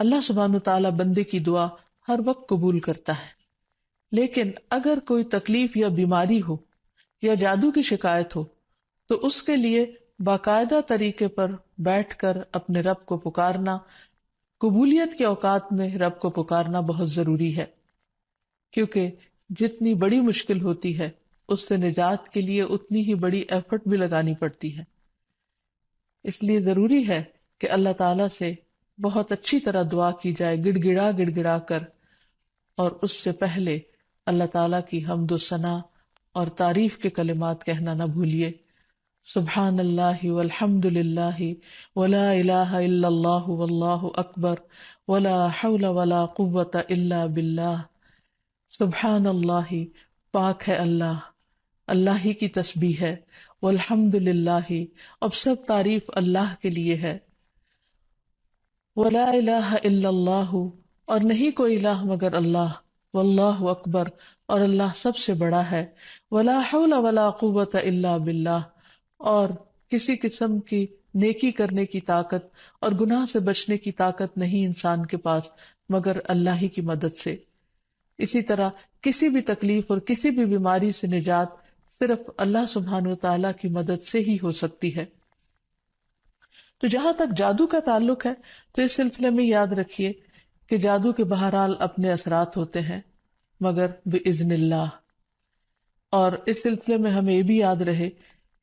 اللہ سبحانہ تعالیٰ بندے کی دعا ہر وقت قبول کرتا ہے، لیکن اگر کوئی تکلیف یا بیماری ہو یا جادو کی شکایت ہو تو اس کے لیے باقاعدہ طریقے پر بیٹھ کر اپنے رب کو پکارنا، قبولیت کے اوقات میں رب کو پکارنا بہت ضروری ہے، کیونکہ جتنی بڑی مشکل ہوتی ہے اس سے نجات کے لیے اتنی ہی بڑی ایفرٹ بھی لگانی پڑتی ہے۔ اس لیے ضروری ہے کہ اللہ تعالیٰ سے بہت اچھی طرح دعا کی جائے، گڑ گڑا کر، اور اس سے پہلے اللہ تعالیٰ کی حمد و ثنا اور تعریف کے کلمات کہنا نہ بھولیے۔ سبحان اللہ والحمد للہ ولا الہ الا اللہ واللہ اکبر ولا حول ولا قوۃ الا باللہ۔ سبحان اللہ، پاک ہے اللہ، اللہ ہی کی تسبیح ہے، والحمد للہ، اب سب تعریف اللہ کے لیے ہے، ولا الہ الا اللہ، اور نہیں کوئی الہ مگر اللہ، واللہ اکبر، اور اللہ سب سے بڑا ہے، ولا حول ولا قوۃ الا باللہ، اور کسی قسم کی نیکی کرنے کی طاقت اور گناہ سے بچنے کی طاقت نہیں انسان کے پاس مگر اللہ ہی کی مدد سے۔ اسی طرح کسی بھی تکلیف اور کسی بھی بیماری سے نجات صرف اللہ سبحانہ وتعالیٰ کی مدد سے ہی ہو سکتی ہے۔ تو جہاں تک جادو کا تعلق ہے تو اس سلسلے میں یاد رکھیے کہ جادو کے بہرحال اپنے اثرات ہوتے ہیں مگر بإذن اللہ، اور اس سلسلے میں ہمیں یہ بھی یاد رہے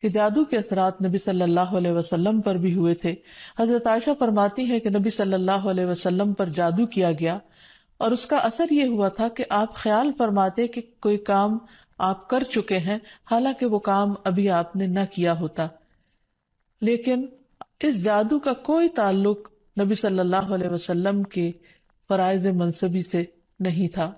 کہ جادو کے اثرات نبی صلی اللہ علیہ وسلم پر بھی ہوئے تھے۔ حضرت عائشہ فرماتی ہے کہ نبی صلی اللہ علیہ وسلم پر جادو کیا گیا اور اس کا اثر یہ ہوا تھا کہ آپ خیال فرماتے کہ کوئی کام آپ کر چکے ہیں حالانکہ وہ کام ابھی آپ نے نہ کیا ہوتا، لیکن اس جادو کا کوئی تعلق نبی صلی اللہ علیہ وسلم کے فرائض منصبی سے نہیں تھا،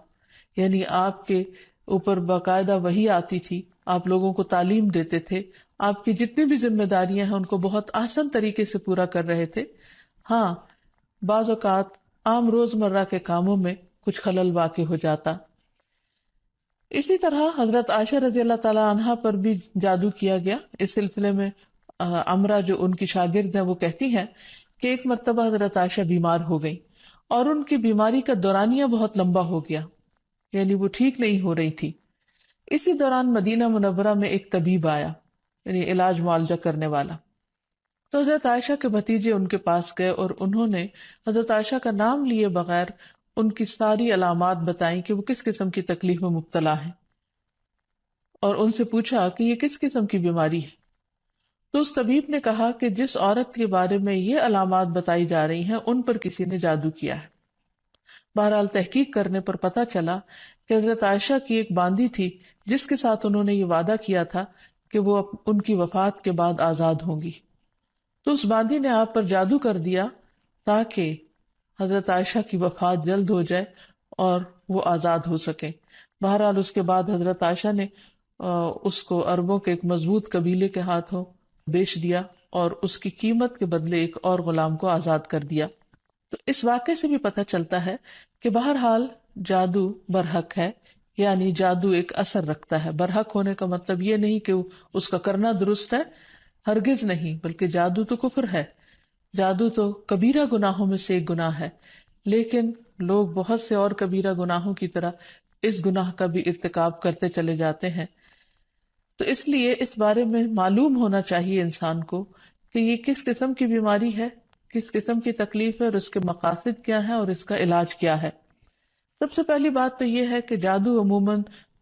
یعنی آپ کے اوپر باقاعدہ وحی آتی تھی، آپ لوگوں کو تعلیم دیتے تھے، آپ کی جتنی بھی ذمہ داریاں ہیں ان کو بہت آسان طریقے سے پورا کر رہے تھے۔ ہاں، بعض اوقات عام روزمرہ کے کاموں میں کچھ خلل واقع ہو جاتا۔ اسی طرح حضرت عائشہ رضی اللہ تعالی عنہا پر بھی جادو کیا گیا۔ اس سلسلے میں عمرہ جو ان کی شاگرد ہیں وہ کہتی ہیں کہ ایک مرتبہ حضرت عائشہ بیمار ہو گئی اور ان کی بیماری کا دورانیہ بہت لمبا ہو گیا، یعنی وہ ٹھیک نہیں ہو رہی تھی۔ اسی دوران مدینہ منورہ میں ایک طبیب آیا، یعنی علاج معالجہ کرنے والا، تو حضرت عائشہ کے بھتیجے ان کے پاس گئے اور انہوں نے حضرت عائشہ کا نام لیے بغیر ان کی ساری علامات بتائیں کہ وہ کس قسم کی تکلیف میں مبتلا ہے، اور ان سے پوچھا کہ یہ کس قسم کی بیماری ہے۔ تو اس طبیب نے کہا کہ جس عورت کے بارے میں یہ علامات بتائی جا رہی ہیں ان پر کسی نے جادو کیا ہے۔ بہرحال تحقیق کرنے پر پتہ چلا کہ حضرت عائشہ کی ایک باندی تھی جس کے ساتھ انہوں نے یہ وعدہ کیا تھا کہ وہ ان کی وفات کے بعد آزاد ہوں گی، تو اس باندی نے آپ پر جادو کر دیا تاکہ حضرت عائشہ کی وفات جلد ہو جائے اور وہ آزاد ہو سکیں۔ بہرحال اس کے بعد حضرت عائشہ نے اس کو عربوں کے ایک مضبوط قبیلے کے ہاتھوں بیچ دیا اور اس کی قیمت کے بدلے ایک اور غلام کو آزاد کر دیا۔ تو اس واقعے سے بھی پتہ چلتا ہے کہ بہرحال جادو برحق ہے، یعنی جادو ایک اثر رکھتا ہے۔ برحق ہونے کا مطلب یہ نہیں کہ اس کا کرنا درست ہے، ہرگز نہیں، بلکہ جادو تو کفر ہے، جادو تو کبیرہ گناہوں میں سے ایک گناہ ہے، لیکن لوگ بہت سے اور کبیرہ گناہوں کی طرح اس گناہ کا بھی ارتکاب کرتے چلے جاتے ہیں۔ تو اس لیے اس بارے میں معلوم ہونا چاہیے انسان کو کہ یہ کس قسم کی بیماری ہے، کس قسم کی تکلیف ہے، اور اس کے مقاصد کیا ہیں اور اس کا علاج کیا ہے۔ سب سے پہلی بات تو یہ ہے کہ جادو عموماً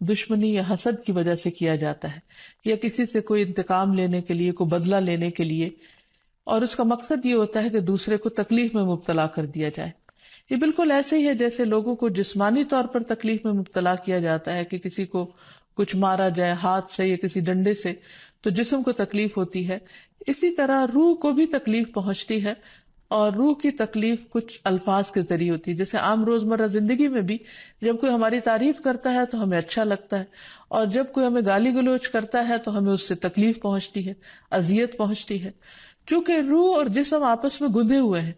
دشمنی یا حسد کی وجہ سے کیا جاتا ہے، یا کسی سے کوئی انتقام لینے کے لیے، کوئی بدلہ لینے کے لیے، اور اس کا مقصد یہ ہوتا ہے کہ دوسرے کو تکلیف میں مبتلا کر دیا جائے۔ یہ بالکل ایسے ہی ہے جیسے لوگوں کو جسمانی طور پر تکلیف میں مبتلا کیا جاتا ہے کہ کسی کو کچھ مارا جائے ہاتھ سے یا کسی ڈنڈے سے تو جسم کو تکلیف ہوتی ہے، اسی طرح روح کو بھی تکلیف پہنچتی ہے، اور روح کی تکلیف کچھ الفاظ کے ذریعے ہوتی ہے۔ جیسے عام روزمرہ زندگی میں بھی جب کوئی ہماری تعریف کرتا ہے تو ہمیں اچھا لگتا ہے، اور جب کوئی ہمیں گالی گلوچ کرتا ہے تو ہمیں اس سے تکلیف پہنچتی ہے، اذیت پہنچتی ہے، چونکہ روح اور جسم آپس میں گندے ہوئے ہیں۔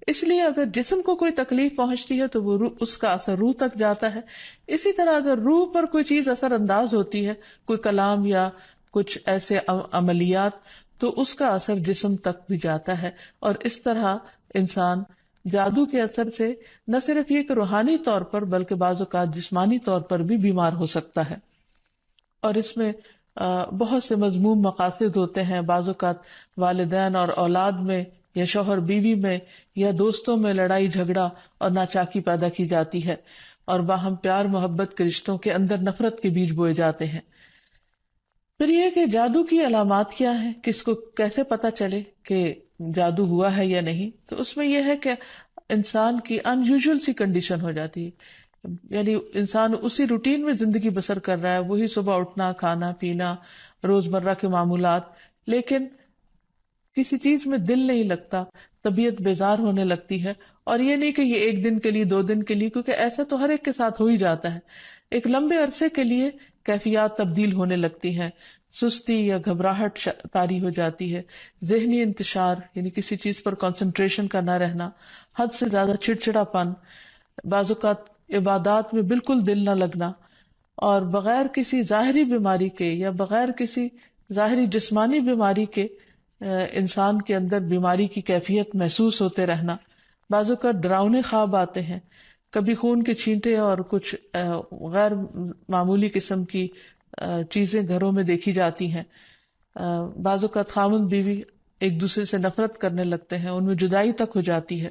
اس لیے اگر جسم کو کوئی تکلیف پہنچتی ہے تو وہ اس کا اثر روح تک جاتا ہے۔ اسی طرح اگر روح پر کوئی چیز اثر انداز ہوتی ہے، کوئی کلام یا کچھ ایسے عملیات، تو اس کا اثر جسم تک بھی جاتا ہے، اور اس طرح انسان جادو کے اثر سے نہ صرف یہ کہ روحانی طور پر بلکہ بعض اوقات جسمانی طور پر بھی بیمار ہو سکتا ہے، اور اس میں بہت سے مذموم مقاصد ہوتے ہیں. بعض اوقات والدین اور اولاد میں یا شوہر بیوی میں یا دوستوں میں لڑائی جھگڑا اور ناچاکی پیدا کی جاتی ہے، اور باہم پیار محبت کے رشتوں کے اندر نفرت کے بیج بوئے جاتے ہیں. پھر یہ کہ جادو کی علامات کیا ہیں، کس کو کیسے پتا چلے کہ جادو ہوا ہے یا نہیں. تو اس میں یہ ہے کہ انسان کی ان یوزول سی کنڈیشن ہو جاتی ہے، یعنی انسان اسی روٹین میں زندگی بسر کر رہا ہے، وہی صبح اٹھنا، کھانا پینا، روزمرہ کے معمولات، لیکن کسی چیز میں دل نہیں لگتا، طبیعت بیزار ہونے لگتی ہے. اور یہ نہیں کہ یہ ایک دن کے لیے، 2 دن کے لیے، کیونکہ ایسا تو ہر ایک کے ساتھ ہو ہی جاتا ہے. ایک لمبے عرصے کے لیے کیفیات تبدیل ہونے لگتی ہیں، سستی یا گھبراہٹ طاری ہو جاتی ہے، ذہنی انتشار یعنی کسی چیز پر کنسنٹریشن کا نہ رہنا، حد سے زیادہ چڑچڑا پن، بعض اوقات عبادات میں بالکل دل نہ لگنا، اور بغیر کسی ظاہری بیماری کے یا بغیر کسی ظاہری جسمانی بیماری کے انسان کے اندر بیماری کی کیفیت محسوس ہوتے رہنا. بعض اوقات ڈراؤنے خواب آتے ہیں، کبھی خون کے چھینٹے اور کچھ غیر معمولی قسم کی چیزیں گھروں میں دیکھی جاتی ہیں. بعض اوقات خاوند بیوی ایک دوسرے سے نفرت کرنے لگتے ہیں، ان میں جدائی تک ہو جاتی ہے.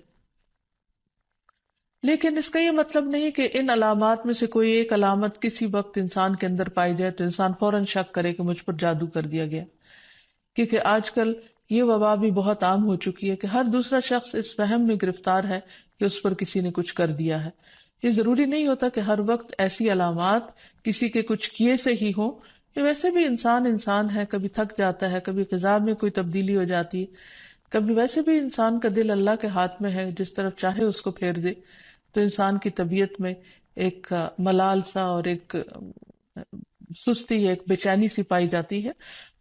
لیکن اس کا یہ مطلب نہیں کہ ان علامات میں سے کوئی ایک علامت کسی وقت انسان کے اندر پائی جائے تو انسان فوراً شک کرے کہ مجھ پر جادو کر دیا گیا. کیونکہ آج کل یہ وبا بھی بہت عام ہو چکی ہے کہ ہر دوسرا شخص اس وہم میں گرفتار ہے کہ اس پر کسی نے کچھ کر دیا ہے. یہ ضروری نہیں ہوتا کہ ہر وقت ایسی علامات کسی کے کچھ کیے سے ہی ہوں. یہ ویسے بھی انسان ہے، کبھی تھک جاتا ہے، کبھی غذا میں کوئی تبدیلی ہو جاتی ہے، کبھی ویسے بھی انسان کا دل اللہ کے ہاتھ میں ہے، جس طرف چاہے اس کو پھیر دے. تو انسان کی طبیعت میں ایک ملال سا اور ایک سستی، ایک بے چینی سی پائی جاتی ہے.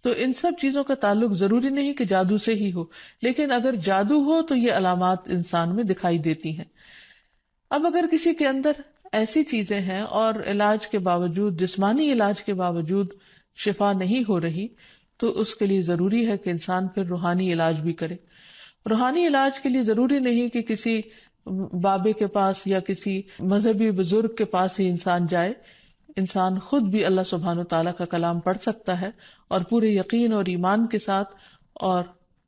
تو ان سب چیزوں کا تعلق ضروری نہیں کہ جادو سے ہی ہو، لیکن اگر جادو ہو تو یہ علامات انسان میں دکھائی دیتی ہیں. اب اگر کسی کے اندر ایسی چیزیں ہیں اور علاج کے باوجود، جسمانی علاج کے باوجود شفا نہیں ہو رہی، تو اس کے لیے ضروری ہے کہ انسان پھر روحانی علاج بھی کرے. روحانی علاج کے لیے ضروری نہیں کہ کسی بابے کے پاس یا کسی مذہبی بزرگ کے پاس ہی انسان جائے. انسان خود بھی اللہ سبحانہ و تعالیٰ کا کلام پڑھ سکتا ہے اور پورے یقین اور ایمان کے ساتھ، اور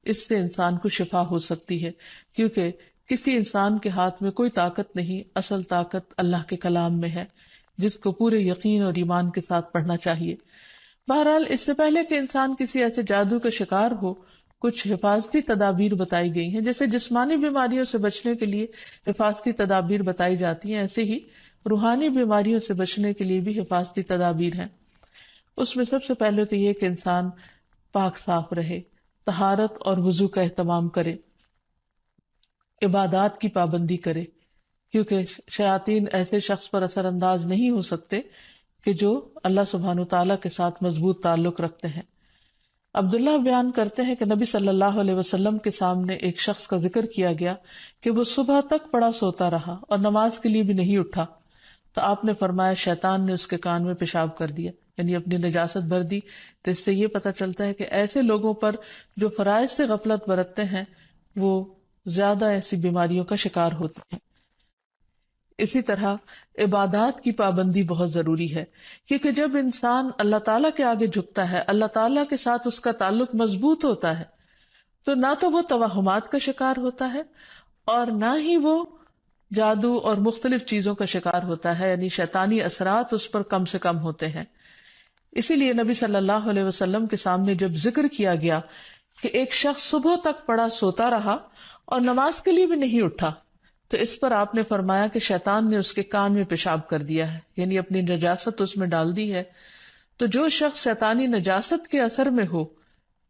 اس سے انسان کو شفا ہو سکتی ہے. کیونکہ کسی انسان کے ہاتھ میں کوئی طاقت نہیں، اصل طاقت اللہ کے کلام میں ہے، جس کو پورے یقین اور ایمان کے ساتھ پڑھنا چاہیے. بہرحال اس سے پہلے کہ انسان کسی ایسے جادو کا شکار ہو، کچھ حفاظتی تدابیر بتائی گئی ہیں. جیسے جسمانی بیماریوں سے بچنے کے لیے حفاظتی تدابیر بتائی جاتی ہیں، ایسے ہی روحانی بیماریوں سے بچنے کے لیے بھی حفاظتی تدابیر ہیں. اس میں سب سے پہلے تو یہ کہ انسان پاک صاف رہے، طہارت اور وضو کا اہتمام کرے، عبادات کی پابندی کرے، کیونکہ شیاطین ایسے شخص پر اثر انداز نہیں ہو سکتے کہ جو اللہ سبحانہ و تعالیٰ کے ساتھ مضبوط تعلق رکھتے ہیں. عبداللہ بیان کرتے ہیں کہ نبی صلی اللہ علیہ وسلم کے سامنے ایک شخص کا ذکر کیا گیا کہ وہ صبح تک پڑا سوتا رہا اور نماز کے لیے بھی نہیں اٹھا. تو آپ نے فرمایا شیطان نے اس کے کان میں پیشاب کر دیا، یعنی اپنی نجاست بھر دی. تو اس سے یہ پتہ چلتا ہے کہ ایسے لوگوں پر جو فرائض سے غفلت برتتے ہیں وہ زیادہ ایسی بیماریوں کا شکار ہوتے ہیں. اسی طرح عبادات کی پابندی بہت ضروری ہے، کیونکہ جب انسان اللہ تعالیٰ کے آگے جھکتا ہے، اللہ تعالیٰ کے ساتھ اس کا تعلق مضبوط ہوتا ہے، تو نہ تو وہ توہمات کا شکار ہوتا ہے اور نہ ہی وہ جادو اور مختلف چیزوں کا شکار ہوتا ہے، یعنی شیطانی اثرات اس پر کم سے کم ہوتے ہیں. اسی لیے نبی صلی اللہ علیہ وسلم کے سامنے جب ذکر کیا گیا کہ ایک شخص صبح تک پڑا سوتا رہا اور نماز کے لیے بھی نہیں اٹھا، تو اس پر آپ نے فرمایا کہ شیطان نے اس کے کان میں پیشاب کر دیا ہے، یعنی اپنی نجاست اس میں ڈال دی ہے. تو جو شخص شیطانی نجاست کے اثر میں ہو،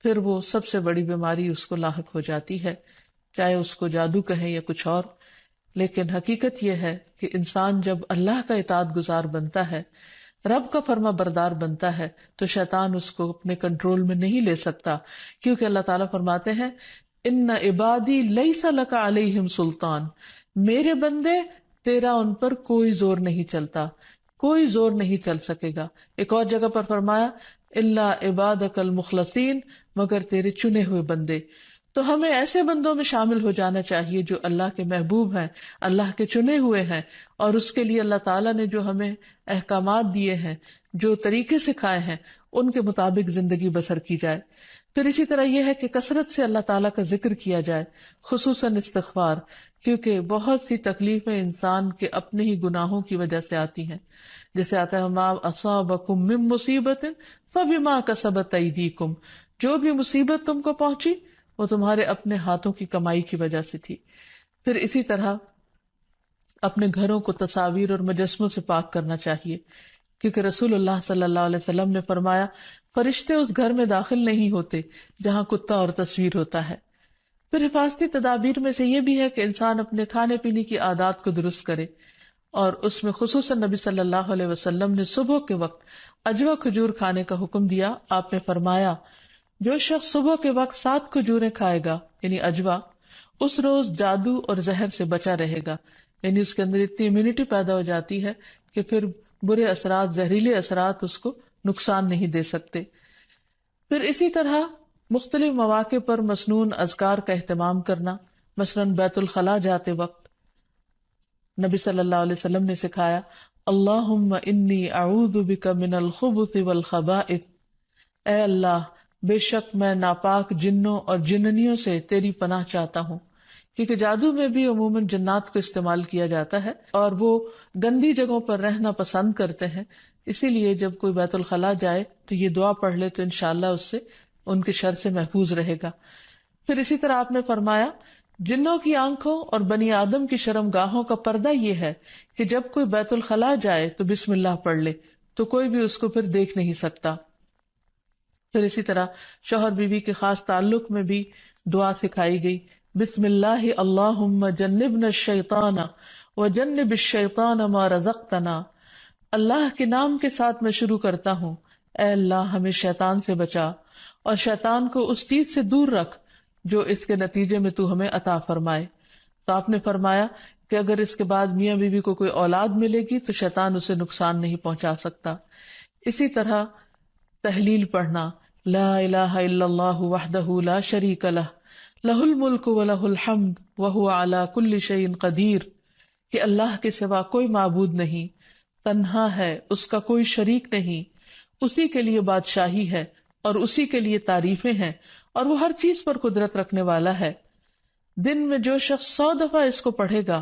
پھر وہ سب سے بڑی بیماری اس کو لاحق ہو جاتی ہے، چاہے اس کو جادو کہیں یا کچھ اور. لیکن حقیقت یہ ہے کہ انسان جب اللہ کا اطاعت گزار بنتا ہے، رب کا فرما بردار بنتا ہے، تو شیطان اس کو اپنے کنٹرول میں نہیں لے سکتا، کیونکہ اللہ تعالیٰ فرماتے ہیں ان عبادی لیس لک علیہم سلطان، میرے بندے تیرا ان پر کوئی زور نہیں چلتا، کوئی زور نہیں چل سکے گا. ایک اور جگہ پر فرمایا الا عبادک المخلصین، مگر تیرے چنے ہوئے بندے. تو ہمیں ایسے بندوں میں شامل ہو جانا چاہیے جو اللہ کے محبوب ہیں، اللہ کے چنے ہوئے ہیں، اور اس کے لیے اللہ تعالیٰ نے جو ہمیں احکامات دیے ہیں، جو طریقے سکھائے ہیں، ان کے مطابق زندگی بسر کی جائے۔ پھر اسی طرح یہ ہے کہ کثرت سے اللہ تعالیٰ کا ذکر کیا جائے، خصوصاً استغفار، کیونکہ بہت سی تکلیفیں انسان کے اپنے ہی گناہوں کی وجہ سے آتی ہیں۔ جیسے آتا ہے ما اصابکم من مصیبت فبما کسبت ایدیکم، جو بھی مصیبت تم کو پہنچی وہ تمہارے اپنے ہاتھوں کی کمائی کی وجہ سے تھی۔ پھر اسی طرح اپنے گھروں کو تصاویر اور مجسموں سے پاک کرنا چاہیے، کیونکہ رسول اللہ صلی اللہ علیہ وسلم نے فرمایا فرشتے اس گھر میں داخل نہیں ہوتے جہاں کتا اور تصویر ہوتا ہے۔ پھر حفاظتی تدابیر میں سے یہ بھی ہے کہ انسان اپنے کھانے پینے کی عادات کو درست کرے، اور اس میں خصوصاً نبی صلی اللہ علیہ وسلم نے صبح کے وقت اجوا کھجور کھانے کا حکم دیا۔ آپ نے فرمایا جو شخص صبح کے وقت 7 کھجوریں کھائے گا یعنی اجوا، اس روز جادو اور زہر سے بچا رہے گا، یعنی اس کے اندر اتنی امیونٹی پیدا ہو جاتی ہے کہ پھر برے اثرات، زہریلے اثرات اس کو نقصان نہیں دے سکتے۔ پھر اسی طرح مختلف مواقع پر مسنون اذکار کا اہتمام کرنا، مثلاً بیت الخلاء جاتے وقت نبی صلی اللہ علیہ وسلم نے سکھایا اللہم انی اعوذ بک من الخبث والخبائث، اے اللہ بے شک میں ناپاک جنوں اور جننیوں سے تیری پناہ چاہتا ہوں، کیونکہ جادو میں بھی عموماً جنات کو استعمال کیا جاتا ہے اور وہ گندی جگہوں پر رہنا پسند کرتے ہیں، اسی لیے جب کوئی بیت الخلاء جائے تو یہ دعا پڑھ لے تو انشاءاللہ اس سے ان کے شر سے محفوظ رہے گا۔ پھر اسی طرح آپ نے فرمایا جنوں کی آنکھوں اور بنی آدم کی شرم گاہوں کا پردہ یہ ہے کہ جب کوئی بیت الخلاء جائے تو بسم اللہ پڑھ لے تو کوئی بھی اس کو پھر دیکھ نہیں سکتا۔ پھر اسی طرح شوہر بیوی کے خاص تعلق میں بھی دعا سکھائی گئی، بسم اللہ اللہم جنبنا الشیطان وجنب الشیطان ما رزقتنا، اللہ کے نام کے ساتھ میں شروع کرتا ہوں، اے اللہ ہمیں شیطان سے بچا اور شیطان کو اس چیز سے دور رکھ جو اس کے نتیجے میں تو ہمیں عطا فرمائے۔ تو آپ نے فرمایا کہ اگر اس کے بعد میاں بیوی کو کوئی اولاد ملے گی تو شیطان اسے نقصان نہیں پہنچا سکتا۔ اسی طرح تحلیل پڑھنا، لا الہ الا اللہ وحدہ لا شریک لہ لہ الملک ولہ الحمد وہو علی کل شیء قدیر، کہ اللہ کے سوا کوئی معبود نہیں، تنہا ہے، اس کا کوئی شریک نہیں، اسی کے لیے بادشاہی ہے اور اسی کے لیے تعریفیں ہیں، اور وہ ہر چیز پر قدرت رکھنے والا ہے۔ دن میں جو شخص 100 دفعہ اس کو پڑھے گا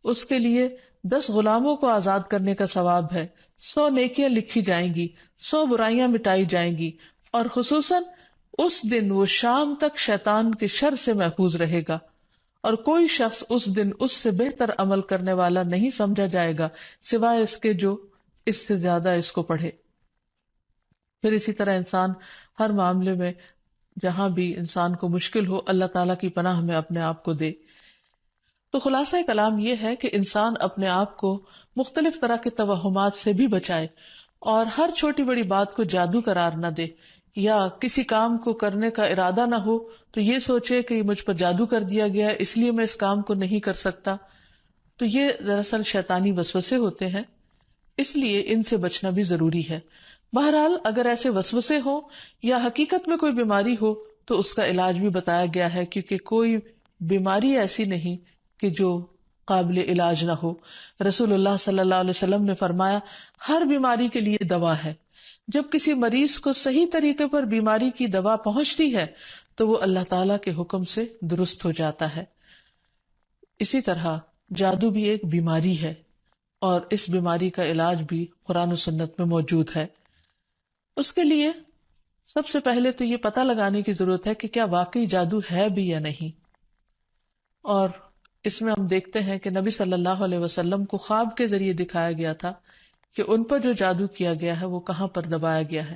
اس کے لیے 10 غلاموں کو آزاد کرنے کا ثواب ہے، 100 نیکیاں لکھی جائیں گی، 100 برائیاں مٹائی جائیں گی، اور خصوصاً اس دن وہ شام تک شیطان کے شر سے محفوظ رہے گا، اور کوئی شخص اس دن اس سے بہتر عمل کرنے والا نہیں سمجھا جائے گا سوائے اس کے جو اس سے زیادہ اس کو پڑھے۔ پھر اسی طرح انسان ہر معاملے میں جہاں بھی انسان کو مشکل ہو اللہ تعالیٰ کی پناہ میں اپنے آپ کو دے۔ تو خلاصہ کلام یہ ہے کہ انسان اپنے آپ کو مختلف طرح کے توہمات سے بھی بچائے، اور ہر چھوٹی بڑی بات کو جادو قرار نہ دے، یا کسی کام کو کرنے کا ارادہ نہ ہو تو یہ سوچے کہ مجھ پر جادو کر دیا گیا ہے اس لیے میں اس کام کو نہیں کر سکتا، تو یہ دراصل شیطانی وسوسے ہوتے ہیں، اس لیے ان سے بچنا بھی ضروری ہے۔ بہرحال اگر ایسے وسوسے ہوں یا حقیقت میں کوئی بیماری ہو تو اس کا علاج بھی بتایا گیا ہے، کیونکہ کوئی بیماری ایسی نہیں کہ جو قابل علاج نہ ہو۔ رسول اللہ صلی اللہ علیہ وسلم نے فرمایا ہر بیماری کے لیے دوا ہے، جب کسی مریض کو صحیح طریقے پر بیماری کی دوا پہنچتی ہے تو وہ اللہ تعالیٰ کے حکم سے درست ہو جاتا ہے۔ اسی طرح جادو بھی ایک بیماری ہے، اور اس بیماری کا علاج بھی قرآن و سنت میں موجود ہے۔ اس کے لیے سب سے پہلے تو یہ پتہ لگانے کی ضرورت ہے کہ کیا واقعی جادو ہے بھی یا نہیں، اور اس میں ہم دیکھتے ہیں کہ نبی صلی اللہ علیہ وسلم کو خواب کے ذریعے دکھایا گیا تھا کہ ان پر جو جادو کیا گیا ہے وہ کہاں پر دبایا گیا ہے،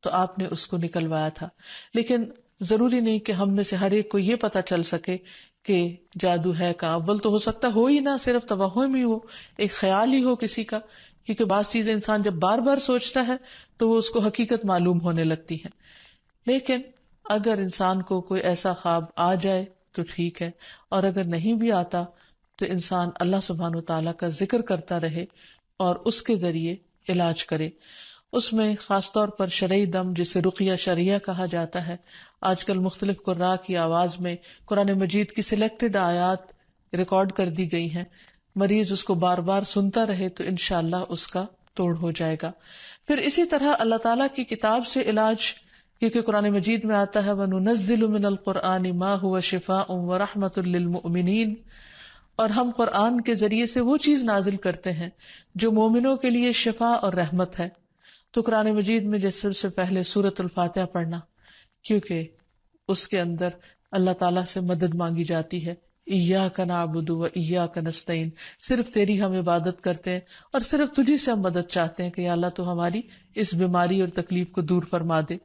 تو آپ نے اس کو نکلوایا تھا۔ لیکن ضروری نہیں کہ ہم میں سے ہر ایک کو یہ پتہ چل سکے کہ جادو ہے کہاں، اول تو ہو سکتا ہو ہی نہ، صرف توہم ہی ہو، ایک خیال ہی ہو کسی کا، کیونکہ بعض چیزیں انسان جب بار بار سوچتا ہے تو وہ اس کو حقیقت معلوم ہونے لگتی ہے۔ لیکن اگر انسان کو کوئی ایسا خواب آ جائے تو ٹھیک ہے، اور اگر نہیں بھی آتا تو انسان اللہ سبحانہ و تعالیٰ کا ذکر کرتا رہے اور اس کے ذریعے علاج کرے۔ اس میں خاص طور پر شرعی دم جسے رقیہ شرعیہ کہا جاتا ہے، آج کل مختلف قراء کی آواز میں قرآن مجید کی سلیکٹڈ آیات ریکارڈ کر دی گئی ہیں، مریض اس کو بار بار سنتا رہے تو انشاءاللہ اس کا توڑ ہو جائے گا۔ پھر اسی طرح اللہ تعالیٰ کی کتاب سے علاج، کیونکہ قرآن مجید میں آتا ہے وَنُنَزِّلُ مِنَ الْقُرْآنِ مَا هُوَ شِفَاءٌ وَرَحْمَةٌ لِّلْمُؤْمِنِينَ، اور ہم قرآن کے ذریعے سے وہ چیز نازل کرتے ہیں جو مومنوں کے لیے شفا اور رحمت ہے۔ تو قرآن مجید میں جیسے سب سے پہلے سورۃ الفاتحہ پڑھنا، کیونکہ اس کے اندر اللہ تعالیٰ سے مدد مانگی جاتی ہے، ایاک نعبد و ایاک نستعین، صرف تیری ہم عبادت کرتے ہیں اور صرف تجھی سے ہم مدد چاہتے ہیں کہ یا اللہ تو ہماری اس بیماری اور تکلیف کو دور فرما دے۔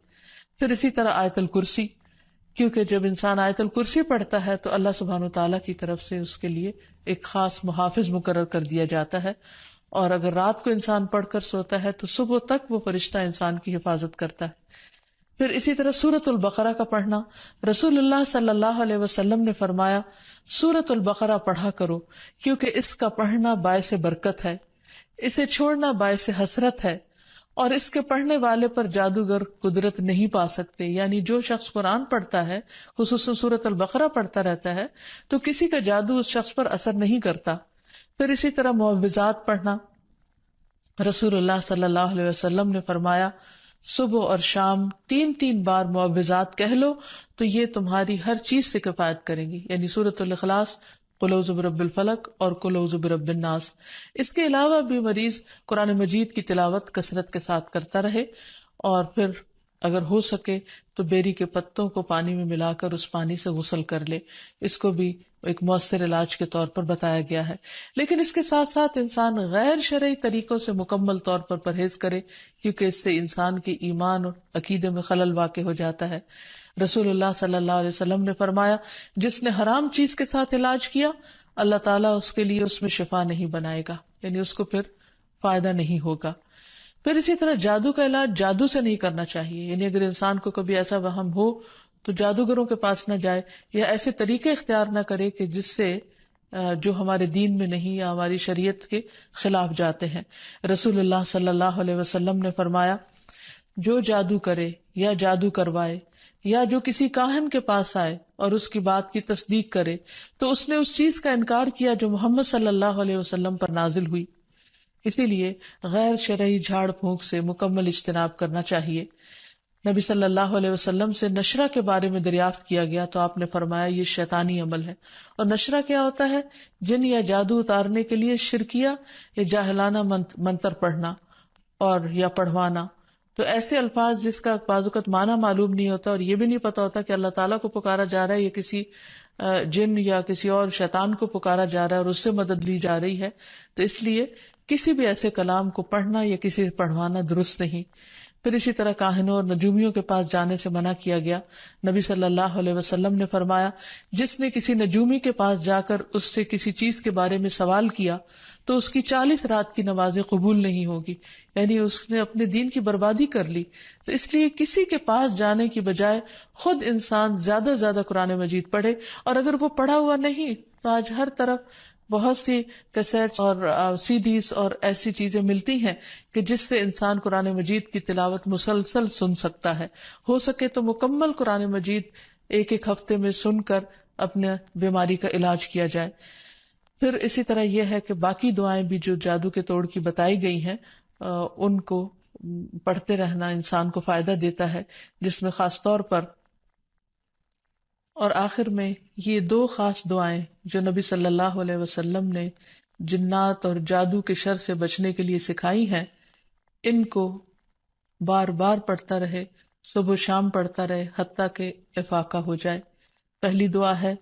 پھر اسی طرح آیت الکرسی، کیونکہ جب انسان آیت الکرسی پڑھتا ہے تو اللہ سبحانہ وتعالیٰ کی طرف سے اس کے لیے ایک خاص محافظ مقرر کر دیا جاتا ہے، اور اگر رات کو انسان پڑھ کر سوتا ہے تو صبح تک وہ فرشتہ انسان کی حفاظت کرتا ہے۔ پھر اسی طرح سورۃ البقرہ کا پڑھنا، رسول اللہ صلی اللہ علیہ وسلم نے فرمایا سورۃ البقرہ پڑھا کرو، کیونکہ اس کا پڑھنا باعث برکت ہے، اسے چھوڑنا باعث حسرت ہے، اور اس کے پڑھنے والے پر جادوگر قدرت نہیں پا سکتے۔ یعنی جو شخص قرآن پڑھتا ہے، خصوصاً سورۃ البقرہ پڑھتا رہتا ہے، تو کسی کا جادو اس شخص پر اثر نہیں کرتا۔ پھر اسی طرح معوذات پڑھنا، رسول اللہ صلی اللہ علیہ وسلم نے فرمایا صبح اور شام 3 بار معوذات کہہ لو تو یہ تمہاری ہر چیز سے کفایت کریں گی، یعنی سورۃ الاخلاص، قل اعوذ برب الفلق اور قل اعوذ برب الناس۔ اس کے علاوہ بھی مریض قرآن مجید کی تلاوت کثرت کے ساتھ کرتا رہے، اور پھر اگر ہو سکے تو بیری کے پتوں کو پانی میں ملا کر اس پانی سے غسل کر لے، اس کو بھی ایک مؤثر علاج کے طور پر بتایا گیا ہے۔ لیکن اس کے ساتھ ساتھ انسان غیر شرعی طریقوں سے مکمل طور پر پرہیز کرے، کیونکہ اس سے انسان کے ایمان اور عقیدے میں خلل واقع ہو جاتا ہے۔ رسول اللہ صلی اللہ علیہ وسلم نے فرمایا جس نے حرام چیز کے ساتھ علاج کیا اللہ تعالیٰ اس کے لیے اس میں شفا نہیں بنائے گا، یعنی اس کو پھر فائدہ نہیں ہوگا۔ پھر اسی طرح جادو کا علاج جادو سے نہیں کرنا چاہیے، یعنی اگر انسان کو کبھی ایسا وہم ہو تو جادوگروں کے پاس نہ جائے یا ایسے طریقے اختیار نہ کرے کہ جس سے جو ہمارے دین میں نہیں یا ہماری شریعت کے خلاف جاتے ہیں۔ رسول اللہ صلی اللہ علیہ وسلم نے فرمایا جو جادو کرے یا جادو کروائے یا جو کسی کاہن کے پاس آئے اور اس کی بات کی تصدیق کرے تو اس نے اس چیز کا انکار کیا جو محمد صلی اللہ علیہ وسلم پر نازل ہوئی۔ اسی لیے غیر شرعی جھاڑ پھونک سے مکمل اجتناب کرنا چاہیے۔ نبی صلی اللہ علیہ وسلم سے نشرہ کے بارے میں دریافت کیا گیا تو آپ نے فرمایا یہ شیطانی عمل ہے۔ اور نشرہ کیا ہوتا ہے؟ جن یا جادو اتارنے کے لیے شرکیہ یا جاہلانہ منتر پڑھنا اور یا پڑھوانا۔ تو ایسے الفاظ جس کا بعض اوقات معنی معلوم نہیں ہوتا اور یہ بھی نہیں پتا ہوتا کہ اللہ تعالیٰ کو پکارا جا رہا ہے یا کسی جن یا کسی اور شیطان کو پکارا جا رہا ہے اور اس سے مدد لی جا رہی ہے، تو اس لیے کسی بھی ایسے کلام کو پڑھنا یا کسی سے پڑھوانا درست نہیں۔ پھر اسی طرح کاہنوں اور نجومیوں کے پاس جانے سے منع کیا گیا۔ نبی صلی اللہ علیہ وسلم نے فرمایا جس نے کسی نجومی کے پاس جا کر اس سے کسی چیز کے بارے میں سوال کیا تو اس کی 40 رات کی نمازیں قبول نہیں ہوگی، یعنی اس نے اپنے دین کی بربادی کر لی۔ تو اس لیے کسی کے پاس جانے کی بجائے خود انسان زیادہ سے زیادہ قرآن مجید پڑھے، اور اگر وہ پڑھا ہوا نہیں تو آج ہر طرف بہت سی کیسٹس اور CDs اور ایسی چیزیں ملتی ہیں کہ جس سے انسان قرآن مجید کی تلاوت مسلسل سن سکتا ہے۔ ہو سکے تو مکمل قرآن مجید ایک ہفتے میں سن کر اپنے بیماری کا علاج کیا جائے۔ پھر اسی طرح یہ ہے کہ باقی دعائیں بھی جو جادو کے توڑ کی بتائی گئی ہیں ان کو پڑھتے رہنا انسان کو فائدہ دیتا ہے، جس میں خاص طور پر اور آخر میں یہ 2 خاص دعائیں جو نبی صلی اللہ علیہ وسلم نے جنات اور جادو کے شر سے بچنے کے لیے سکھائی ہیں، ان کو بار بار پڑھتا رہے، صبح و شام پڑھتا رہے حتیٰ کہ افاقہ ہو جائے۔ پہلی دعا ہے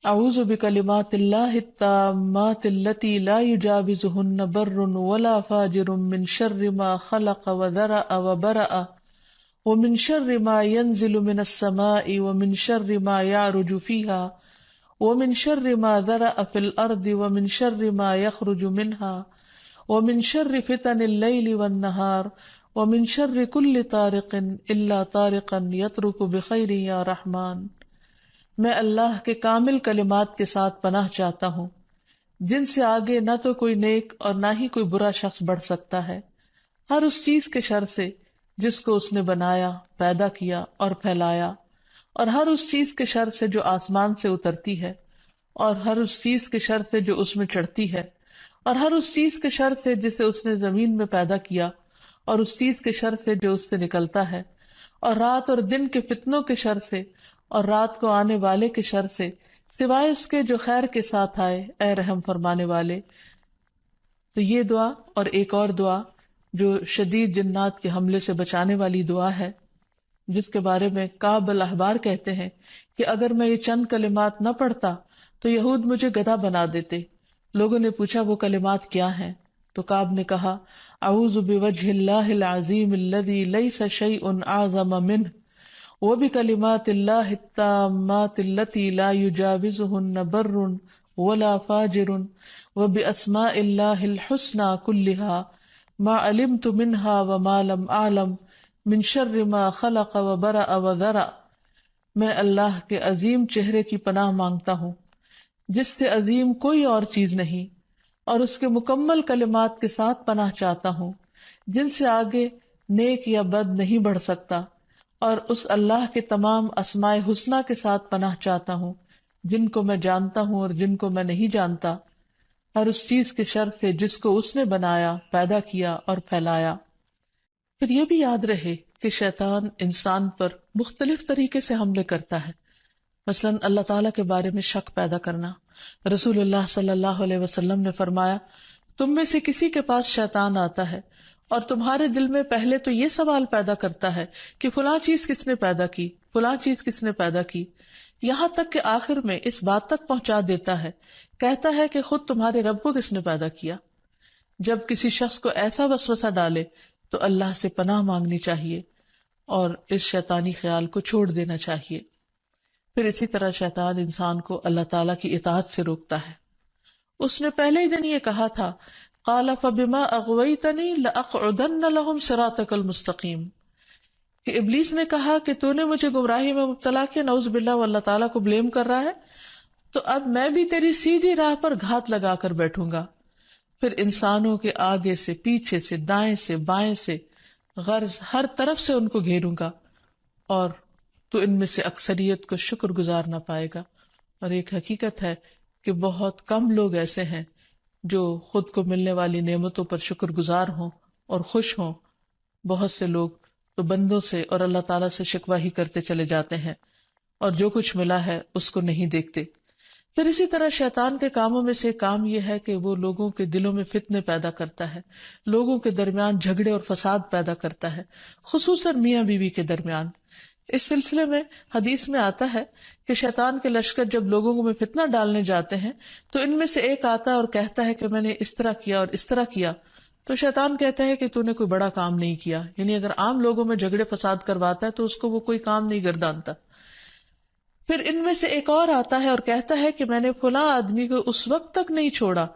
اعوذ بکلمات اللہ التامات التی لا یجاوزہن بر ولا فاجر من شر ما خلق وذرأ وبرأ ومن شر ما ينزل من السماء ومن شر ما يعرج فيها ومن شر ما ذرأ في الأرض ومن شر ما يخرج منها ومن شر فتن الليل والنهار ومن شر كل طارق إلا طارقا يطرق بخير يا رحمن۔ میں اللہ کے کامل کلمات کے ساتھ پناہ چاہتا ہوں جن سے آگے نہ تو کوئی نیک اور نہ ہی کوئی برا شخص بڑھ سکتا ہے، ہر اس چیز کے شر سے جس کو اس نے بنایا، پیدا کیا اور پھیلایا، اور ہر اس چیز کے شر سے جو آسمان سے اترتی ہے، اور ہر اس چیز کے شر سے جو اس میں چڑھتی ہے، اور ہر اس چیز کے شر سے جسے اس نے زمین میں پیدا کیا، اور اس چیز کے شر سے جو اس سے نکلتا ہے، اور رات اور دن کے فتنوں کے شر سے، اور رات کو آنے والے کے شر سے، سوائے اس کے جو خیر کے ساتھ آئے، اے رحم فرمانے والے۔ تو یہ دعا اور ایک اور دعا جو شدید جنات کے حملے سے بچانے والی دعا ہے، جس کے بارے میں کعب الاحبار کہتے ہیں کہ اگر میں یہ چند کلمات نہ پڑھتا تو یہود مجھے گدھا بنا دیتے۔ لوگوں نے پوچھا وہ کلمات کیا ہیں؟ تو کعب نے کہا اعوذ بوجہ اللہ العظیم الذی لیس شیء اعظم منہ وبکلمات اللہ التامات التی لا یجاوزہن بر ولا فاجر وباسماء اللہ الحسنى كلها ما علمت منها وما لم اعلم من شر ما خلق وبرأ وذرأ۔ میں اللہ کے عظیم چہرے کی پناہ مانگتا ہوں جس سے عظیم کوئی اور چیز نہیں، اور اس کے مکمل کلمات کے ساتھ پناہ چاہتا ہوں جن سے آگے نیک یا بد نہیں بڑھ سکتا، اور اس اللہ کے تمام اسماء حسنہ کے ساتھ پناہ چاہتا ہوں جن کو میں جانتا ہوں اور جن کو میں نہیں جانتا، ہر اس چیز کے شر سے جس کو اس نے بنایا، پیدا کیا اور پھیلایا۔ پھر یہ بھی یاد رہے کہ شیطان انسان پر مختلف طریقے سے حملے کرتا ہے، مثلا اللہ تعالیٰ کے بارے میں شک پیدا کرنا۔ رسول اللہ صلی اللہ علیہ وسلم نے فرمایا تم میں سے کسی کے پاس شیطان آتا ہے اور تمہارے دل میں پہلے تو یہ سوال پیدا کرتا ہے کہ فلاں چیز کس نے پیدا کی، فلاں چیز کس نے پیدا کی، یہاں تک کہ آخر میں اس بات تک پہنچا دیتا ہے، کہتا ہے کہ خود تمہارے رب کو کس نے پیدا کیا۔ جب کسی شخص کو ایسا وسوسہ ڈالے تو اللہ سے پناہ مانگنی چاہیے اور اس شیطانی خیال کو چھوڑ دینا چاہیے۔ پھر اسی طرح شیطان انسان کو اللہ تعالیٰ کی اطاعت سے روکتا ہے۔ اس نے پہلے ہی دن یہ کہا تھا قال فبما اغویتنی لاقعدن لهم صراطک المستقیم، کہ ابلیس نے کہا کہ تو نے مجھے گمراہی میں مبتلا کیا، نعوذ باللہ، وہ اللہ تعالیٰ کو بلیم کر رہا ہے، تو اب میں بھی تیری سیدھی راہ پر گھات لگا کر بیٹھوں گا۔ پھر انسانوں کے آگے سے، پیچھے سے، دائیں سے، بائیں سے، غرض ہر طرف سے ان کو گھیروں گا، اور تو ان میں سے اکثریت کو شکر گزار نہ پائے گا۔ اور ایک حقیقت ہے کہ بہت کم لوگ ایسے ہیں جو خود کو ملنے والی نعمتوں پر شکر گزار ہوں اور خوش ہوں۔ بہت سے لوگ تو بندوں سے اور اللہ تعالیٰ سے شکوہ ہی کرتے چلے جاتے ہیں، اور جو کچھ ملا ہے اس کو نہیں دیکھتے۔ پھر اسی طرح شیطان کے کاموں میں سے کام یہ ہے کہ وہ لوگوں کے دلوں میں فتنے پیدا کرتا ہے، لوگوں کے درمیان جھگڑے اور فساد پیدا کرتا ہے، خصوصاً میاں بیوی کے درمیان۔ اس سلسلے میں حدیث میں آتا ہے کہ شیطان کے لشکر جب لوگوں میں فتنہ ڈالنے جاتے ہیں تو ان میں سے ایک آتا ہے اور کہتا ہے کہ میں نے اس طرح کیا اور اس طرح کیا، تو شیطان کہتا ہے کہ تو نے کوئی بڑا کام نہیں کیا، یعنی اگر عام لوگوں میں جھگڑے فساد کرواتا ہے تو اس کو وہ کوئی کام نہیں گردانتا۔ پھر ان میں سے ایک اور آتا ہے اور کہتا ہے کہ میں نے فلاں آدمی کو اس وقت تک نہیں چھوڑا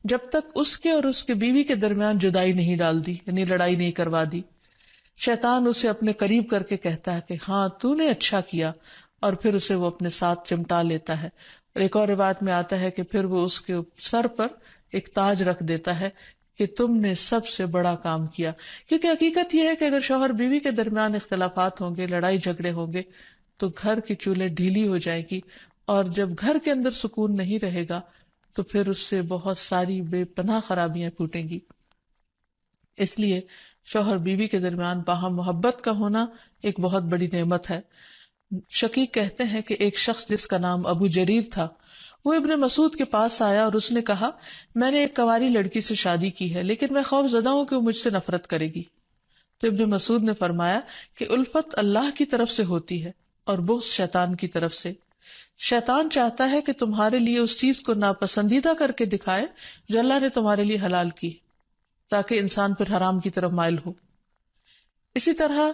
جب تک اس کے اور اس کے بیوی کے درمیان جدائی نہیں ڈال دی، یعنی لڑائی نہیں کروا دی۔ شیطان اسے اپنے قریب کر کے کہتا ہے کہ ہاں تو نے اچھا کیا، اور پھر اسے وہ اپنے ساتھ چمٹا لیتا ہے۔ اور ایک اور روایت میں آتا ہے کہ پھر وہ اس کے سر پر ایک تاج رکھ دیتا ہے کہ تم نے سب سے بڑا کام کیا، کیونکہ حقیقت یہ ہے کہ اگر شوہر بیوی کے درمیان اختلافات ہوں گے، لڑائی جھگڑے ہوں گے، تو گھر کی چولہے ڈھیلی ہو جائے گی، اور جب گھر کے اندر سکون نہیں رہے گا تو پھر اس سے بہت ساری بے پناہ خرابیاں پھوٹیں گی۔ اس لیے شوہر بیوی کے درمیان باہم محبت کا ہونا ایک بہت بڑی نعمت ہے۔ شقیق کہتے ہیں کہ ایک شخص جس کا نام ابو جریر تھا، وہ ابن مسعود کے پاس آیا اور اس نے کہا میں نے ایک کنواری لڑکی سے شادی کی ہے، لیکن میں خوف زدہ ہوں کہ وہ مجھ سے نفرت کرے گی۔ تو ابن مسعود نے فرمایا کہ الفت اللہ کی طرف سے ہوتی ہے اور بغض شیطان کی طرف سے۔ شیطان چاہتا ہے کہ تمہارے لیے اس چیز کو ناپسندیدہ کر کے دکھائے جو اللہ نے تمہارے لیے حلال کی، تاکہ انسان پھر حرام کی طرف مائل ہو۔ اسی طرح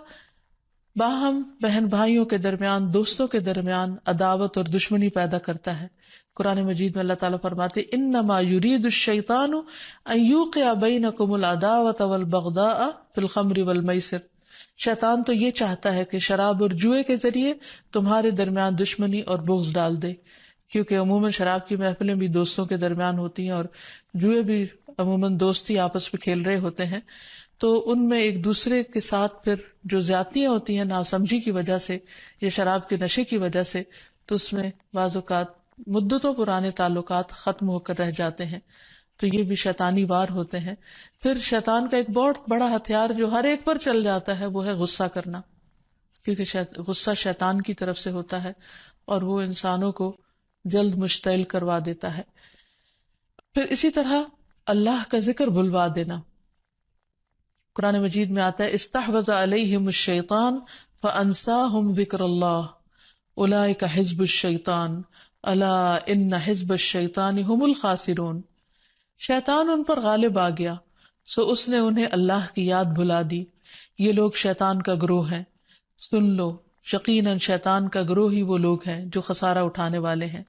باہم بہن بھائیوں کے درمیان، دوستوں کے درمیان عداوت اور دشمنی پیدا کرتا ہے۔ قرآن مجید میں اللہ تعالیٰ فرماتے انما یرید الشیطان ان یوقع بینکم العداوۃ والبغضاء فی الخمر والمیسر، شیطان تو یہ چاہتا ہے کہ شراب اور جوئے کے ذریعے تمہارے درمیان دشمنی اور بغض ڈال دے، کیونکہ عموماً شراب کی محفلیں بھی دوستوں کے درمیان ہوتی ہیں اور جوئے بھی عموماً دوستی آپس میں کھیل رہے ہوتے ہیں۔ تو ان میں ایک دوسرے کے ساتھ پھر جو زیادتیاں ہوتی ہیں ناسمجھی کی وجہ سے یا شراب کے نشے کی وجہ سے، تو اس میں بعض اوقات مدتوں پرانے تعلقات ختم ہو کر رہ جاتے ہیں. تو یہ بھی شیطانی وار ہوتے ہیں. پھر شیطان کا ایک بہت بڑا ہتھیار جو ہر ایک پر چل جاتا ہے وہ ہے غصہ کرنا، کیونکہ غصہ شیطان کی طرف سے ہوتا ہے اور وہ انسانوں کو جلد مشتعل کروا دیتا ہے. پھر اسی طرح اللہ کا ذکر بھلوا دینا. قرآن مجید میں آتا ہے استحوذ علیہم الشیطان فانساہم ذکر اللہ اولئک حزب الشیطان الا ان حزب الشیطان هم الخاسرون. شیطان ان پر غالب آ گیا سو اس نے انہیں اللہ کی یاد بھلا دی، یہ لوگ شیطان کا گروہ ہیں، سن لو یقیناً شیطان کا گروہ ہی وہ لوگ ہیں جو خسارہ اٹھانے والے ہیں.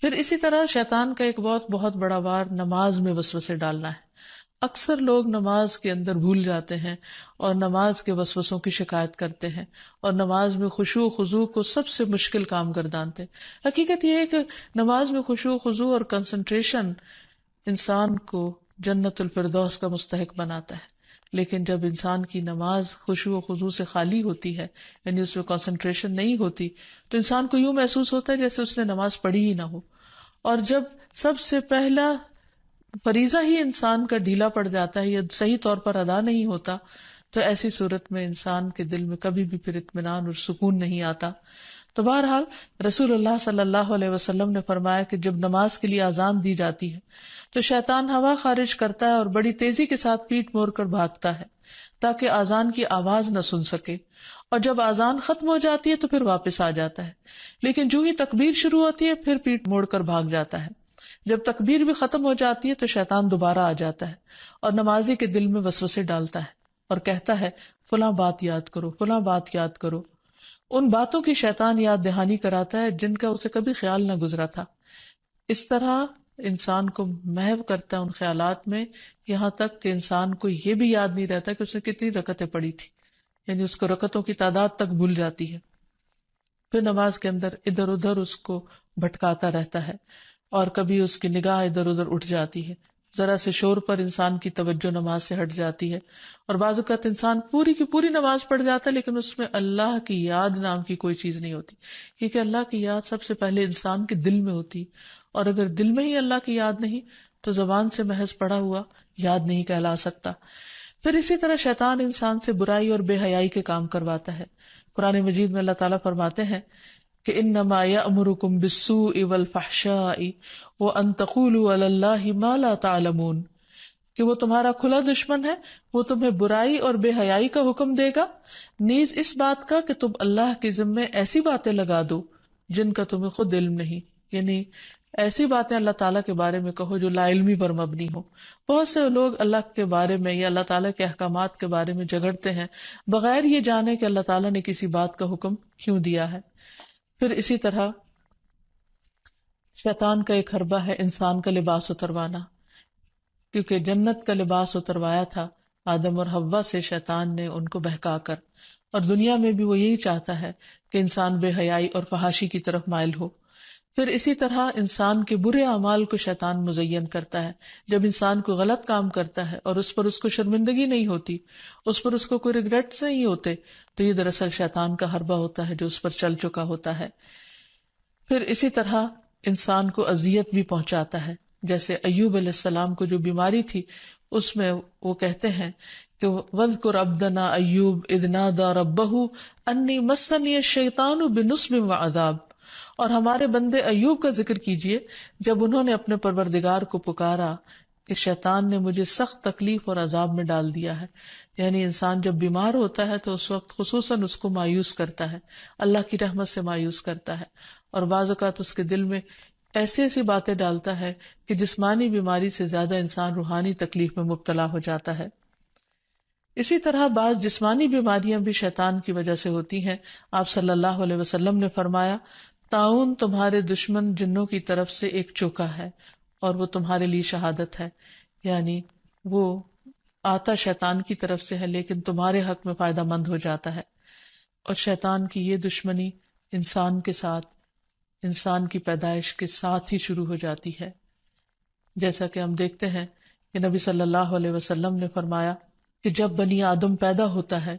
پھر اسی طرح شیطان کا ایک بہت بڑا وار نماز میں وسوسے ڈالنا ہے. اکثر لوگ نماز کے اندر بھول جاتے ہیں اور نماز کے وسوسوں کی شکایت کرتے ہیں اور نماز میں خشوع و خضوع کو سب سے مشکل کام گردانتے ہیں. حقیقت یہ ہے کہ نماز میں خشوع و خضوع اور کنسنٹریشن انسان کو جنت الفردوس کا مستحق بناتا ہے، لیکن جب انسان کی نماز خشوع و خضوع سے خالی ہوتی ہے، یعنی اس میں کنسنٹریشن نہیں ہوتی، تو انسان کو یوں محسوس ہوتا ہے جیسے اس نے نماز پڑھی ہی نہ ہو. اور جب سب سے پہلا فریضہ ہی انسان کا ڈھیلا پڑ جاتا ہے یا صحیح طور پر ادا نہیں ہوتا، تو ایسی صورت میں انسان کے دل میں کبھی بھی پھر اطمینان اور سکون نہیں آتا. تو بہرحال رسول اللہ صلی اللہ علیہ وسلم نے فرمایا کہ جب نماز کے لیے اذان دی جاتی ہے تو شیطان ہوا خارج کرتا ہے اور بڑی تیزی کے ساتھ پیٹ موڑ کر بھاگتا ہے تاکہ اذان کی آواز نہ سن سکے، اور جب اذان ختم ہو جاتی ہے تو پھر واپس آ جاتا ہے، لیکن جو ہی تکبیر شروع ہوتی ہے پھر پیٹ موڑ کر بھاگ جاتا ہے. جب تکبیر بھی ختم ہو جاتی ہے تو شیطان دوبارہ آ جاتا ہے اور نمازی کے دل میں وسوسے ڈالتا ہے اور کہتا ہے فلاں بات یاد کرو، فلاں بات یاد کرو. ان باتوں کی شیطان یاد دہانی کراتا ہے جن کا اسے کبھی خیال نہ گزرا تھا. اس طرح انسان کو محو کرتا ہے ان خیالات میں، یہاں تک کہ انسان کو یہ بھی یاد نہیں رہتا کہ اس نے کتنی رکعتیں پڑھی تھی، یعنی اس کو رکعتوں کی تعداد تک بھول جاتی ہے. پھر نماز کے اندر ادھر ادھر اس کو بھٹکاتا رہتا ہے اور کبھی اس کی نگاہ ادھر ادھر اٹھ جاتی ہے، ذرا سے شور پر انسان کی توجہ نماز سے ہٹ جاتی ہے، اور بعض اوقات انسان پوری کی پوری نماز پڑھ جاتا ہے لیکن اس میں اللہ کی یاد نام کی کوئی چیز نہیں ہوتی، کیونکہ اللہ کی یاد سب سے پہلے انسان کے دل میں ہوتی، اور اگر دل میں ہی اللہ کی یاد نہیں تو زبان سے محض پڑھا ہوا یاد نہیں کہلا سکتا. پھر اسی طرح شیطان انسان سے برائی اور بے حیائی کے کام کرواتا ہے. قرآن مجید میں اللہ تعالیٰ فرماتے ہیں کہ انما یأمرکم بالسوء والفحشاء وان تقولوا علی اللہ ما لا تعلمون، کہ وہ تمہارا کھلا دشمن ہے، وہ تمہیں برائی اور بے حیائی کا حکم دے گا، نیز اس بات کا کہ تم اللہ کے ذمے ایسی باتیں لگا دو جن کا تمہیں خود علم نہیں، یعنی ایسی باتیں اللہ تعالیٰ کے بارے میں کہو جو لا علمی پر مبنی ہو. بہت سے لوگ اللہ کے بارے میں یا اللہ تعالیٰ کے احکامات کے بارے میں جھگڑتے ہیں بغیر یہ جانے کہ اللہ تعالیٰ نے کسی بات کا حکم کیوں دیا ہے. پھر اسی طرح شیطان کا ایک حربہ ہے انسان کا لباس اتروانا، کیونکہ جنت کا لباس اتروایا تھا آدم اور حوا سے شیطان نے ان کو بہکا کر، اور دنیا میں بھی وہ یہی چاہتا ہے کہ انسان بے حیائی اور فحاشی کی طرف مائل ہو. پھر اسی طرح انسان کے برے اعمال کو شیطان مزین کرتا ہے. جب انسان کو غلط کام کرتا ہے اور اس پر اس کو شرمندگی نہیں ہوتی، اس پر اس کو کوئی ریگریٹس نہیں ہوتے، تو یہ دراصل شیطان کا حربہ ہوتا ہے جو اس پر چل چکا ہوتا ہے. پھر اسی طرح انسان کو اذیت بھی پہنچاتا ہے، جیسے ایوب علیہ السلام کو جو بیماری تھی اس میں وہ کہتے ہیں کہ وَاذْكُرْ عَبْدَنَا ایوب اذ نادى رَبَّهُ انی مسنی الشیطان بنصب وعذاب، اور ہمارے بندے ایوب کا ذکر کیجئے جب انہوں نے اپنے پروردگار کو پکارا کہ شیطان نے مجھے سخت تکلیف اور عذاب میں ڈال دیا ہے. یعنی انسان جب بیمار ہوتا ہے تو اس وقت خصوصاً اس کو مایوس کرتا ہے، اللہ کی رحمت سے مایوس کرتا ہے، اور بعض اوقات اس کے دل میں ایسی ایسی باتیں ڈالتا ہے کہ جسمانی بیماری سے زیادہ انسان روحانی تکلیف میں مبتلا ہو جاتا ہے. اسی طرح بعض جسمانی بیماریاں بھی شیطان کی وجہ سے ہوتی ہیں. آپ صلی اللہ علیہ وسلم نے فرمایا طاعون تمہارے دشمن جنوں کی طرف سے ایک چوکا ہے اور وہ تمہارے لیے شہادت ہے، یعنی وہ آتا شیطان کی طرف سے ہے لیکن تمہارے حق میں فائدہ مند ہو جاتا ہے. اور شیطان کی یہ دشمنی انسان کے ساتھ، انسان کی پیدائش کے ساتھ ہی شروع ہو جاتی ہے، جیسا کہ ہم دیکھتے ہیں کہ نبی صلی اللہ علیہ وسلم نے فرمایا کہ جب بنی آدم پیدا ہوتا ہے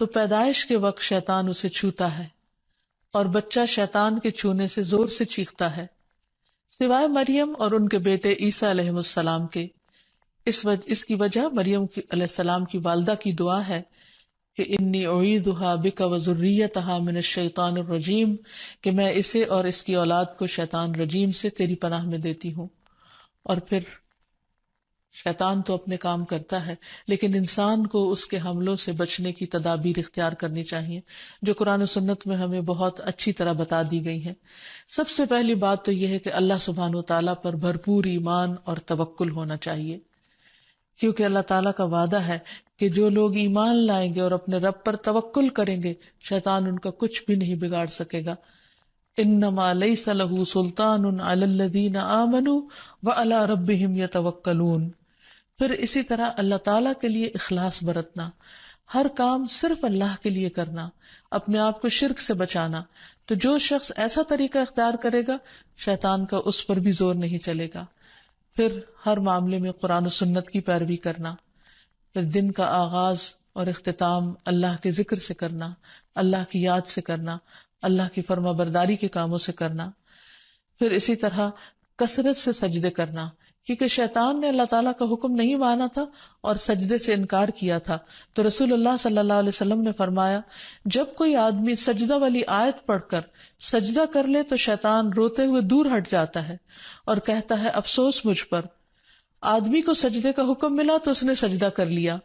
تو پیدائش کے وقت شیطان اسے چھوتا ہے اور بچہ شیطان کے چھونے سے زور سے چیختا ہے، سوائے مریم اور ان کے بیٹے عیسیٰ علیہ السلام کے۔ اس کی وجہ مریم علیہ السلام کی والدہ کی دعا ہے کہ انی اعیذھا بک وذریتھا من الشیطان الرجیم، کہ میں اسے اور اس کی اولاد کو شیطان رجیم سے تیری پناہ میں دیتی ہوں۔ اور پھر شیطان تو اپنے کام کرتا ہے، لیکن انسان کو اس کے حملوں سے بچنے کی تدابیر اختیار کرنی چاہیے، جو قرآن و سنت میں ہمیں بہت اچھی طرح بتا دی گئی ہیں۔ سب سے پہلی بات تو یہ ہے کہ اللہ سبحانہ و تعالیٰ پر بھرپور ایمان اور توکل ہونا چاہیے، کیونکہ اللہ تعالیٰ کا وعدہ ہے کہ جو لوگ ایمان لائیں گے اور اپنے رب پر توکل کریں گے، شیطان ان کا کچھ بھی نہیں بگاڑ سکے گا۔ انما لیس لہ سلطان علی الذین آمنوا وعلی ربہم یتوکلون۔ پھر اسی طرح اللہ تعالیٰ کے لیے اخلاص برتنا، ہر کام صرف اللہ کے لیے کرنا، اپنے آپ کو شرک سے بچانا۔ تو جو شخص ایسا طریقہ اختیار کرے گا، شیطان کا اس پر بھی زور نہیں چلے گا۔ پھر ہر معاملے میں قرآن و سنت کی پیروی کرنا، پھر دن کا آغاز اور اختتام اللہ کے ذکر سے کرنا، اللہ کی یاد سے کرنا، اللہ کی فرما برداری کے کاموں سے کرنا۔ پھر اسی طرح کثرت سے سجدے کرنا، کیونکہ شیطان نے اللہ تعالیٰ کا حکم نہیں مانا تھا اور سجدے سے انکار کیا تھا، تو رسول اللہ صلی اللہ علیہ وسلم نے فرمایا جب کوئی آدمی سجدہ والی آیت پڑھ کر سجدہ کر لے تو شیطان روتے ہوئے دور ہٹ جاتا ہے اور کہتا ہے افسوس مجھ پر۔ آدمی کو سجدے کا حکم ملا تو اس نے سجدہ کر لیا،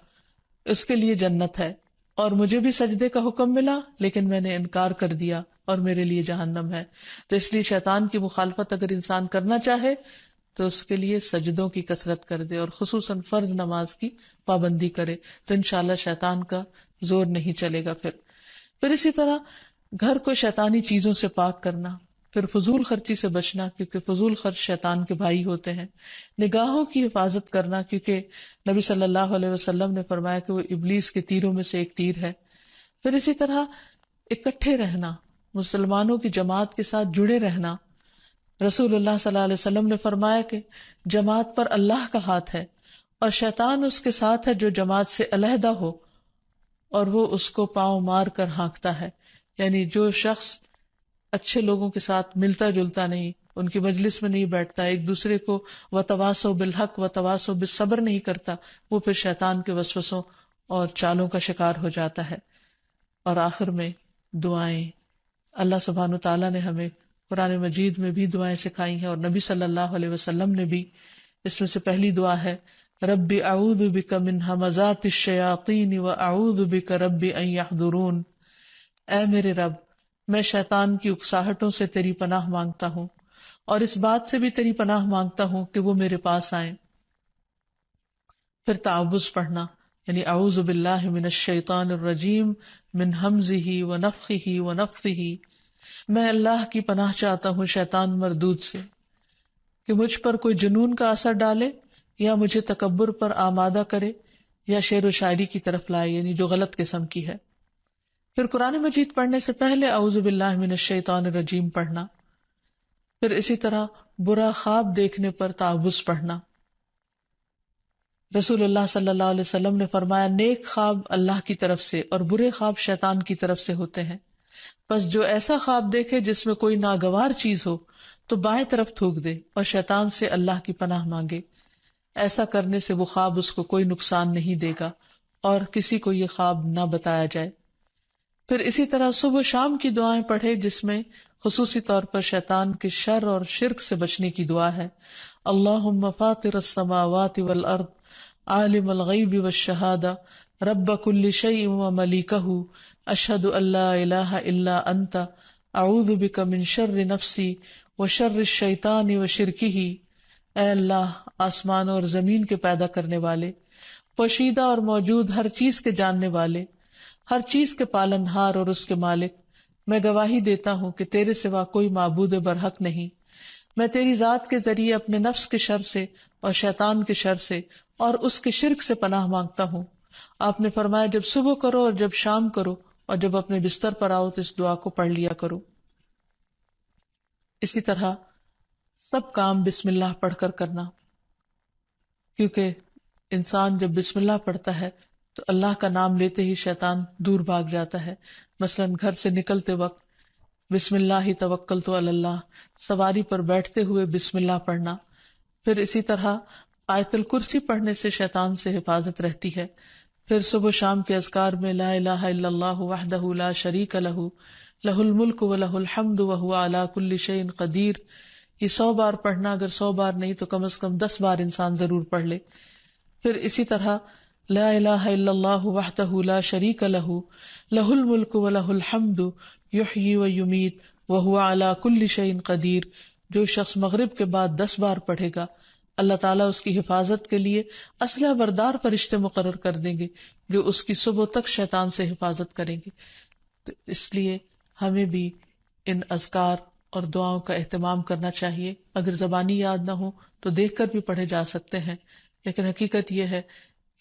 اس کے لیے جنت ہے، اور مجھے بھی سجدے کا حکم ملا لیکن میں نے انکار کر دیا اور میرے لیے جہنم ہے۔ تو اس لیے شیطان کی مخالفت اگر انسان کرنا چاہے تو اس کے لیے سجدوں کی کثرت کر دے اور خصوصاً فرض نماز کی پابندی کرے، تو انشاءاللہ شیطان کا زور نہیں چلے گا۔ پھر اسی طرح گھر کو شیطانی چیزوں سے پاک کرنا، پھر فضول خرچی سے بچنا، کیونکہ فضول خرچ شیطان کے بھائی ہوتے ہیں، نگاہوں کی حفاظت کرنا، کیونکہ نبی صلی اللہ علیہ وسلم نے فرمایا کہ وہ ابلیس کے تیروں میں سے ایک تیر ہے۔ پھر اسی طرح اکٹھے رہنا، مسلمانوں کی جماعت کے ساتھ جڑے رہنا۔ رسول اللہ صلی اللہ علیہ وسلم نے فرمایا کہ جماعت پر اللہ کا ہاتھ ہے اور شیطان اس کے ساتھ ہے جو جماعت سے علیحدہ ہو اور وہ اس کو پاؤں مار کر ہانکتا ہے، یعنی جو شخص اچھے لوگوں کے ساتھ ملتا جلتا نہیں، ان کی مجلس میں نہیں بیٹھتا، ایک دوسرے کو وتواصوا بالحق وتواصوا بالصبر نہیں کرتا، وہ پھر شیطان کے وسوسوں اور چالوں کا شکار ہو جاتا ہے۔ اور آخر میں دعائیں، اللہ سبحانہ تعالیٰ نے ہمیں قرآن مجید میں بھی دعائیں سکھائی ہیں اور نبی صلی اللہ علیہ وسلم نے بھی۔ اس میں سے پہلی دعا ہے رب اعوذ بک من ہمزات الشیاطین واعوذ بک رب ان یحضرون، اے میرے رب میں شیطان کی اکساہٹوں سے تیری پناہ مانگتا ہوں اور اس بات سے بھی تیری پناہ مانگتا ہوں کہ وہ میرے پاس آئیں۔ پھر تعوذ پڑھنا، یعنی اعوذ باللہ من الشیطان الرجیم من ہمزہ ونفخہ ونفثہ، میں اللہ کی پناہ چاہتا ہوں شیطان مردود سے کہ مجھ پر کوئی جنون کا اثر ڈالے یا مجھے تکبر پر آمادہ کرے یا شعر و شاعری کی طرف لائے، یعنی جو غلط قسم کی ہے۔ پھر قرآن مجید پڑھنے سے پہلے اعوذ باللہ من الشیطان الرجیم پڑھنا۔ پھر اسی طرح برا خواب دیکھنے پر تعوذ پڑھنا۔ رسول اللہ صلی اللہ علیہ وسلم نے فرمایا نیک خواب اللہ کی طرف سے اور برے خواب شیطان کی طرف سے ہوتے ہیں، پس جو ایسا خواب دیکھے جس میں کوئی ناگوار چیز ہو تو بائیں طرف تھوک دے اور شیطان سے اللہ کی پناہ مانگے، ایسا کرنے سے وہ خواب اس کو کوئی نقصان نہیں دے گا اور کسی کو یہ خواب نہ بتایا جائے۔ پھر اسی طرح صبح و شام کی دعائیں پڑھے جس میں خصوصی طور پر شیطان کے شر اور شرک سے بچنے کی دعا ہے۔ اللہم فاطر السماوات والارض عالم الغیب والشہادہ رب کل شیء وملیکہ اشہد ان لا الہ الا انت اعوذ بک من شر نفسی وشر الشیطان وشرکہ، اے اللہ آسمان اور زمین کے پیدا کرنے والے، پوشیدہ اور موجود ہر چیز کے جاننے والے، ہر چیز کے پالنہار اور اس کے مالک، میں گواہی دیتا ہوں کہ تیرے سوا کوئی معبود برحق نہیں، میں تیری ذات کے ذریعے اپنے نفس کے شر سے اور شیطان کے شر سے اور اس کے شرک سے پناہ مانگتا ہوں۔ آپ نے فرمایا جب صبح کرو اور جب شام کرو اور جب اپنے بستر پر آؤ تو اس دعا کو پڑھ لیا کرو۔ اسی طرح سب کام بسم اللہ پڑھ کر کرنا، کیونکہ انسان جب بسم اللہ پڑھتا ہے تو اللہ کا نام لیتے ہی شیطان دور بھاگ جاتا ہے. مثلاً گھر سے نکلتے وقت بسم اللہ توکلت علی اللہ، سواری پر بیٹھتے ہوئے بسم اللہ پڑھنا. پھر اسی طرح آیت الکرسی پڑھنے سے شیطان سے حفاظت رہتی ہے. پھر صبح و شام کے اذکار میں لا الہ الا اللہ وحدہ لا شریک لہ لہ الملک ولہ الحمد وہو علی کل شیء قدیر. یہ 100 بار پڑھنا، اگر 100 بار نہیں تو کم از کم 10 بار انسان ضرور پڑھ لے. پھر اسی طرح لا الہ الا اللہ وحدہ لا شریک لہ لہ الملک ولہ الحمد یحیی و یمیت وہو علی کل شیء قدیر. جو شخص مغرب کے بعد 10 بار پڑھے گا، اللہ تعالیٰ اس کی حفاظت کے لیے اسلحہ بردار فرشتے مقرر کر دیں گے جو اس کی صبح تک شیطان سے حفاظت کریں گے. تو اس لیے ہمیں بھی ان اذکار اور دعاؤں کا اہتمام کرنا چاہیے. اگر زبانی یاد نہ ہو تو دیکھ کر بھی پڑھے جا سکتے ہیں، لیکن حقیقت یہ ہے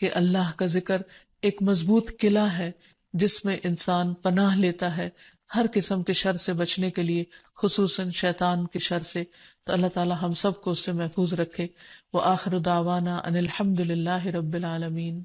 کہ اللہ کا ذکر ایک مضبوط قلعہ ہے جس میں انسان پناہ لیتا ہے ہر قسم کے شر سے بچنے کے لیے، خصوصاً شیطان کے شر سے. تو اللہ تعالی ہم سب کو اس سے محفوظ رکھے. وآخر دعوانا ان الحمد للہ رب العالمین.